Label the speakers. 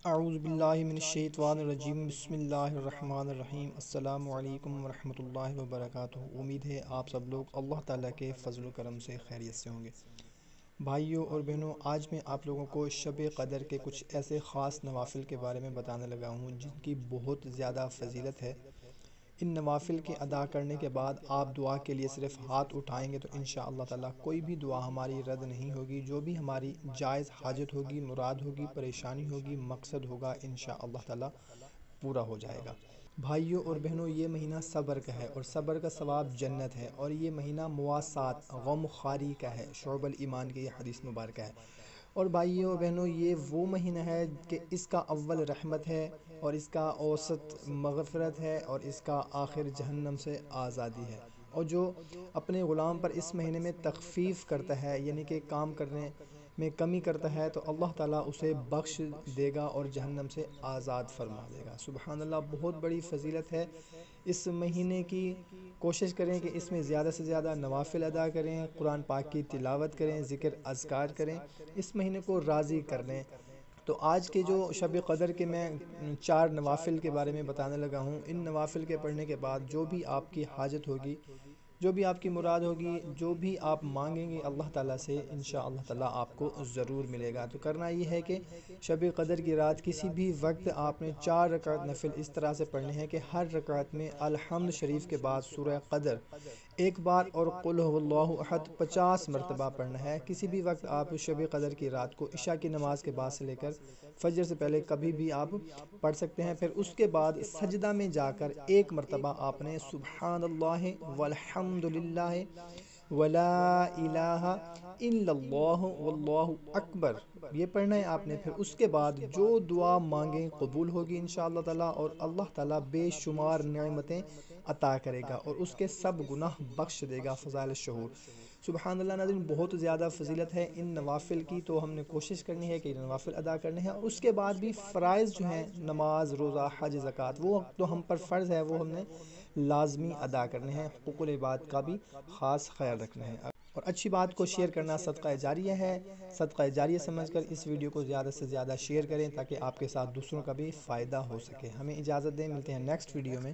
Speaker 1: اعوذ باللہ من الشیطان الرجیم بسم اللہ الرحمن الرحیم السلام علیکم ورحمۃ اللہ وبرکاتہ۔ امید ہے آپ سب لوگ اللہ تعالیٰ کے فضل و کرم سے خیریت سے ہوں گے۔ بھائیوں اور بہنوں، آج میں آپ لوگوں کو شب قدر کے کچھ ایسے خاص نوافل کے بارے میں بتانے لگا ہوں جن کی بہت زیادہ فضیلت ہے۔ ان نوافل کے ادا کرنے کے بعد آپ دعا کے لیے صرف ہاتھ اٹھائیں گے تو انشاءاللہ تعالیٰ کوئی بھی دعا ہماری رد نہیں ہوگی۔ جو بھی ہماری جائز حاجت ہوگی، مراد ہوگی، پریشانی ہوگی، مقصد ہوگا، انشاءاللہ تعالیٰ پورا ہو جائے گا۔ بھائیوں اور بہنوں، یہ مہینہ صبر کا ہے اور صبر کا ثواب جنت ہے، اور یہ مہینہ مواسات، غم خواری کا ہے، شعب الایمان کی یہ حدیث مبارکہ ہے۔ اور بھائیوں اور بہنوں، یہ وہ مہینہ ہے کہ اس کا اول رحمت ہے اور اس کا اوسط مغفرت ہے اور اس کا آخر جہنم سے آزادی ہے۔ اور جو اپنے غلام پر اس مہینے میں تخفیف کرتا ہے، یعنی کہ کام کرنے میں کمی کرتا ہے، تو اللہ تعالیٰ اسے بخش دے گا اور جہنم سے آزاد فرما دے گا۔ سبحان اللہ، بہت بڑی فضیلت ہے اس مہینے کی۔ کوشش کریں کہ اس میں زیادہ سے زیادہ نوافل ادا کریں، قرآن پاک کی تلاوت کریں، ذکر اذکار کریں، اس مہینے کو راضی کر لیں۔ تو آج کے جو شب قدر کے میں 4 نوافل کے بارے میں بتانے لگا ہوں، ان نوافل کے پڑھنے کے بعد جو بھی آپ کی حاجت ہوگی، جو بھی آپ کی مراد ہوگی، جو بھی آپ مانگیں گے اللہ تعالیٰ سے، انشاءاللہ تعالیٰ آپ کو ضرور ملے گا۔ تو کرنا یہ ہے کہ شب قدر کی رات کسی بھی وقت آپ نے 4 رکعت نفل اس طرح سے پڑھنے ہیں کہ ہر رکعت میں الحمد شریف کے بعد سورہ قدر ایک بار اور قل هو اللہ احد 50 مرتبہ پڑھنا ہے۔ کسی بھی وقت آپ شب قدر کی رات کو عشاء کی نماز کے بعد سے لے کر فجر سے پہلے کبھی بھی آپ پڑھ سکتے ہیں۔ پھر اس کے بعد سجدہ میں جا کر ایک مرتبہ آپ نے سبحان اللہ والحمد للہ ولا الہ الا اللہ واللہ اکبر یہ پڑھنا ہے آپ نے۔ پھر اس کے بعد جو دعا مانگیں قبول ہوگی انشاءاللہ تعالیٰ، اور اللہ تعالیٰ بے شمار نعمتیں عطا کرے گا اور اس کے سب گناہ بخش دے گا۔ فضائل الشہور، سبحان اللہ ناظرین، بہت زیادہ فضیلت ہے ان نوافل کی، تو ہم نے کوشش کرنی ہے کہ نوافل ادا کرنے ہیں۔ اور اس کے بعد بھی فرائض جو ہیں، نماز، روزہ، حج، زکوٰۃ، وہ تو ہم پر فرض ہے، وہ ہم نے لازمی ادا کرنے ہیں۔ حقوق العباد کا بھی خاص خیال رکھنا ہے، اور اچھی بات کو شیئر کرنا صدقہ جاریہ ہے۔ صدقہ جاریہ سمجھ کر اس ویڈیو کو زیادہ سے زیادہ شیئر کریں تاکہ آپ کے ساتھ دوسروں کا بھی فائدہ ہو سکے۔ ہمیں اجازت دیں، ملتے ہیں نیکسٹ ویڈیو میں۔